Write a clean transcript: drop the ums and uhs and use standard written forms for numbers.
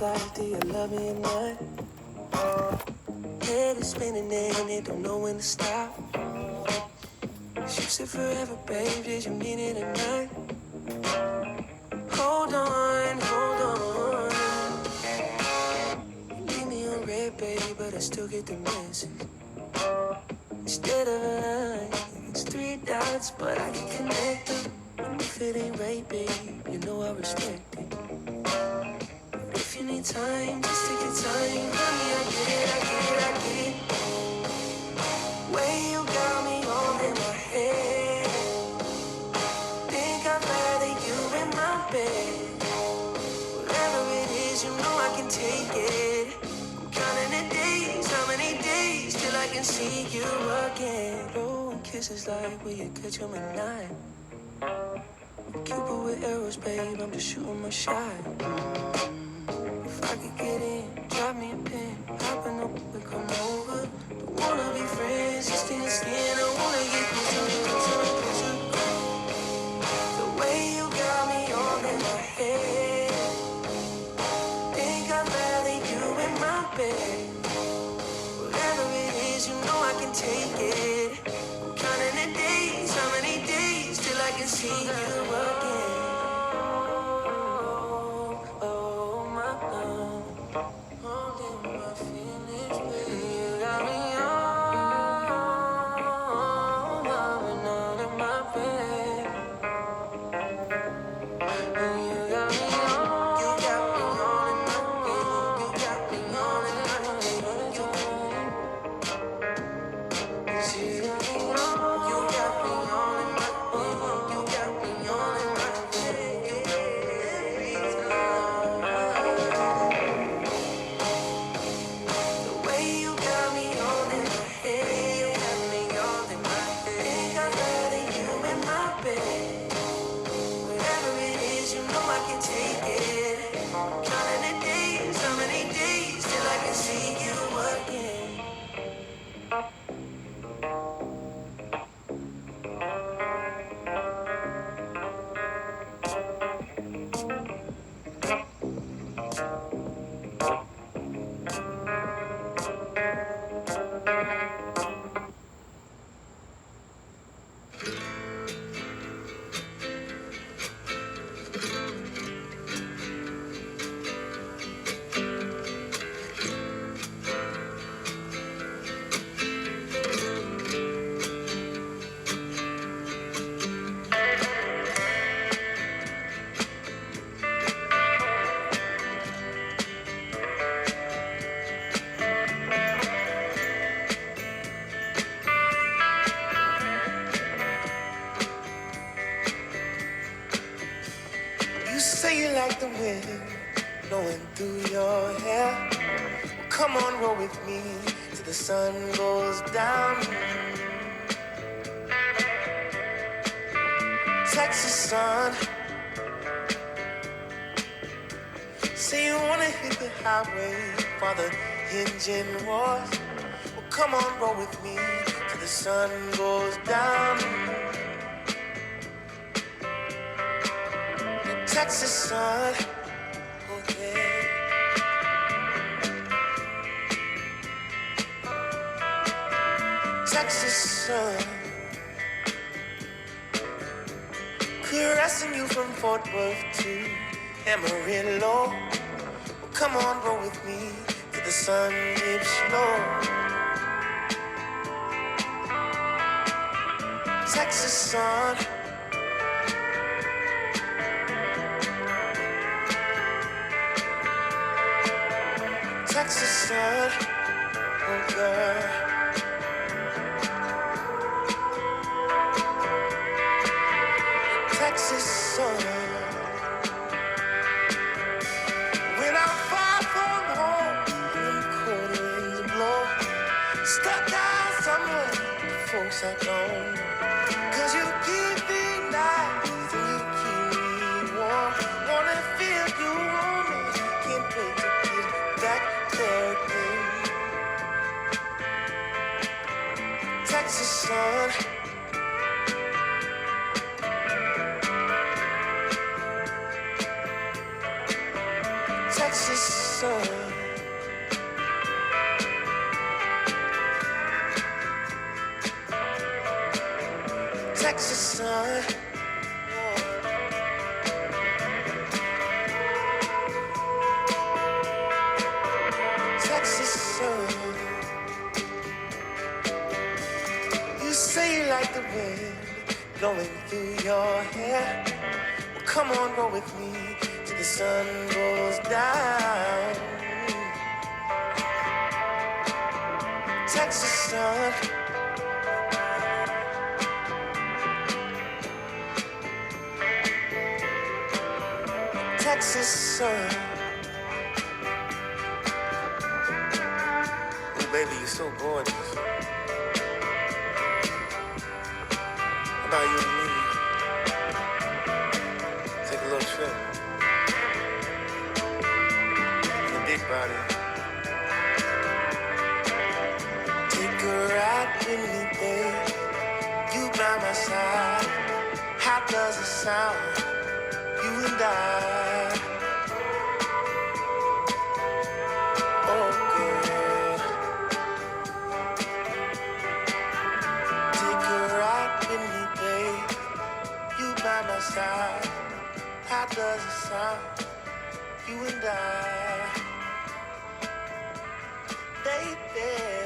like, do you love me or not? Head is spinning and it don't know when to stop. You said forever, babe, did you mean it or not? Hold on, hold on. You leave me on red, babe, but I still get the message. Instead of a line, it's three dots, but I can connect them. And if it ain't right, babe, you know I respect it. But if you need time, just take your time. Honey, I get it, I get it, I get it. Way you got me all in my head. Think I'd rather you in my bed. Whatever it is, you know I can take it. I'm counting the days, how many days till I can see you again. Blowing kisses like will you catch 'em at night? Cupid with arrows, babe, I'm just shooting my shot. If I could get in, drop me a pin, hop in the we come over. Don't wanna be friends, just in the skin. I wanna get closer, closer, closer. The way you got me all in my head. Think I'd rather you in my bed. Whatever it is, you know I can take it. I'm counting the days, how many days till I can see you again. Oh my love, holding my feelings, baby. You got me all in my bed. You got me all, you got me all in my bed. You got me all in my bed. You got me all in my bed. You got me all in my the way you got me all in my head. You got me all in my head. Think I'd rather you in my bed. Whatever it is, you know I can take it. Counting the days, how many days till I can see you again. You say you like the wind blowing through your hair. Well, come on, roll with me till the sun goes down. Texas sun. Say you wanna hit the highway for the engine roars. Well, come on, roll with me till the sun goes down. Texas sun, oh yeah. Texas sun, caressing you from Fort Worth to Amarillo. Well, come on, roll with me till the sun dips low. Texas sun. Texas sun, oh girl. Texas sun. When I'm far from home and the cold winds blow, stuck down somewhere, the folks I don't know. 'Cause you keep me nice and you keep me warm. Wanna feel you on me, can't wait to get back there again. Texas sun. Texas Texas sun. Texas sun. You say you like the wind blowing through your hair. Well, come on, go with me till the sun goes down. Texas sun. Texas sun. Oh, baby, you're so gorgeous. How about you and me? Take a little trip. In a big body. Take a ride with me, babe. You by my side. How does it sound? You and I. Oh, girl. Take a ride with me, babe. You by my side. How does it sound? You and I. Baby.